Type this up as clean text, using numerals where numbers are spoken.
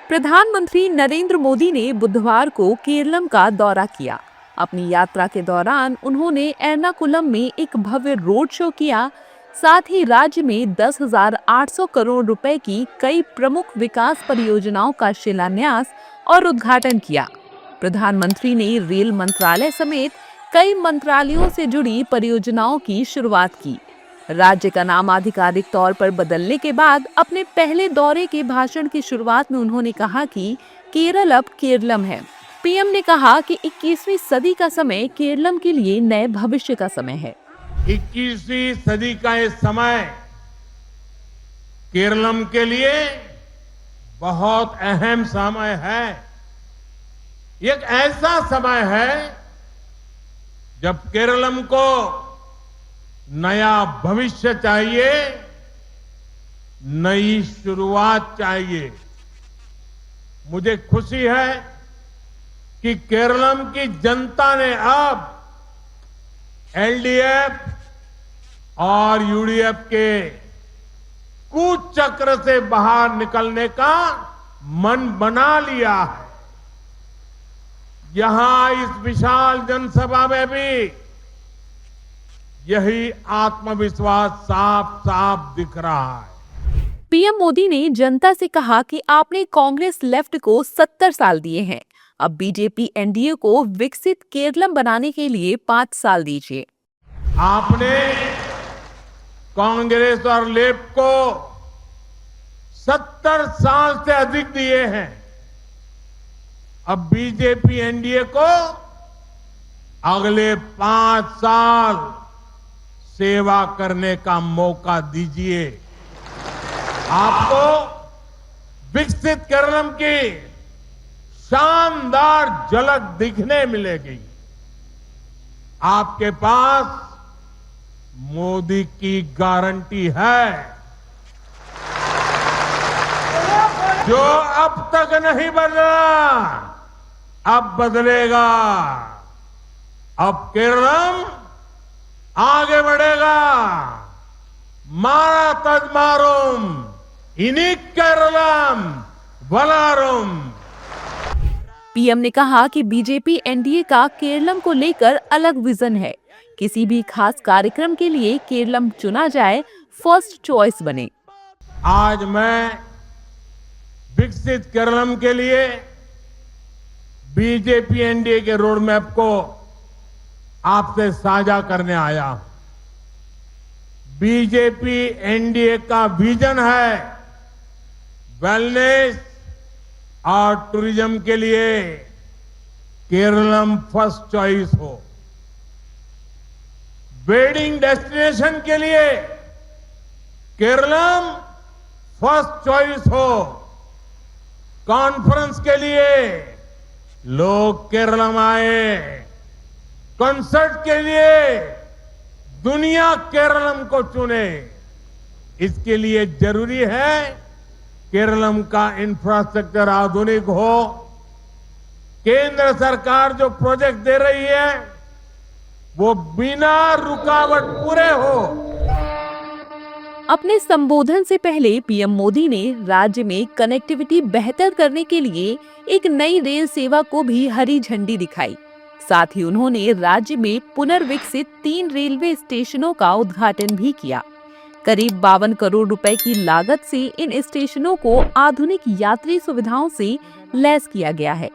प्रधानमंत्री नरेंद्र मोदी ने बुधवार को केरलम का दौरा किया। अपनी यात्रा के दौरान उन्होंने एर्नाकुलम में एक भव्य रोड शो किया। साथ ही राज्य में 10,800 करोड़ रुपए की कई प्रमुख विकास परियोजनाओं का शिलान्यास और उद्घाटन किया। प्रधानमंत्री ने रेल मंत्रालय समेत कई मंत्रालयों से जुड़ी परियोजनाओं की शुरुआत की। राज्य का नाम आधिकारिक तौर पर बदलने के बाद अपने पहले दौरे के भाषण की शुरुआत में उन्होंने कहा कि केरल अब केरलम है। पीएम ने कहा कि 21वीं सदी का समय केरलम के लिए नए भविष्य का समय है। 21वीं सदी का ये समय केरलम के लिए बहुत अहम समय है। एक ऐसा समय है जब केरलम को नया भविष्य चाहिए, नई शुरुआत चाहिए। मुझे खुशी है कि केरलम की जनता ने अब एलडीएफ और यूडीएफ के कुचक्र से बाहर निकलने का मन बना लिया है। यहां इस विशाल जनसभा में भी यही आत्मविश्वास साफ साफ दिख रहा है। पीएम मोदी ने जनता से कहा कि आपने कांग्रेस लेफ्ट को 70 साल दिए हैं, अब बीजेपी एनडीए को विकसित केरलम बनाने के लिए 5 साल दीजिए। आपने कांग्रेस और लेफ्ट को 70 साल से अधिक दिए हैं, अब बीजेपी एनडीए को अगले 5 साल सेवा करने का मौका दीजिए। आपको विकसित केरलम की शानदार झलक दिखने मिलेगी। आपके पास मोदी की गारंटी है, जो अब तक नहीं बदला अब बदलेगा। अब केरलम आगे बढ़ेगा। मारा तजमारुम इनिक केरलम वलारुम। पीएम ने कहा कि बीजेपी एनडीए का केरलम को लेकर अलग विजन है। किसी भी खास कार्यक्रम के लिए केरलम चुना जाए, फर्स्ट चॉइस बने। आज मैं विकसित केरलम के लिए बीजेपी एनडीए के रोड मैप को आपसे साझा करने आया हूं। बीजेपी एनडीए का विजन है वेलनेस और टूरिज्म के लिए केरलम फर्स्ट चॉइस हो, वेडिंग डेस्टिनेशन के लिए केरलम फर्स्ट चॉइस हो, कॉन्फ्रेंस के लिए लोग केरलम आए, कंसर्ट के लिए दुनिया केरलम को चुने। इसके लिए जरूरी है केरलम का इंफ्रास्ट्रक्चर आधुनिक हो। केंद्र सरकार जो प्रोजेक्ट दे रही है वो बिना रुकावट पूरे हो। अपने संबोधन से पहले पीएम मोदी ने राज्य में कनेक्टिविटी बेहतर करने के लिए एक नई रेल सेवा को भी हरी झंडी दिखाई। साथ ही उन्होंने राज्य में पुनर्विकसित 3 रेलवे स्टेशनों का उद्घाटन भी किया। करीब 52 करोड़ रुपए की लागत से इन स्टेशनों को आधुनिक यात्री सुविधाओं से लैस किया गया है।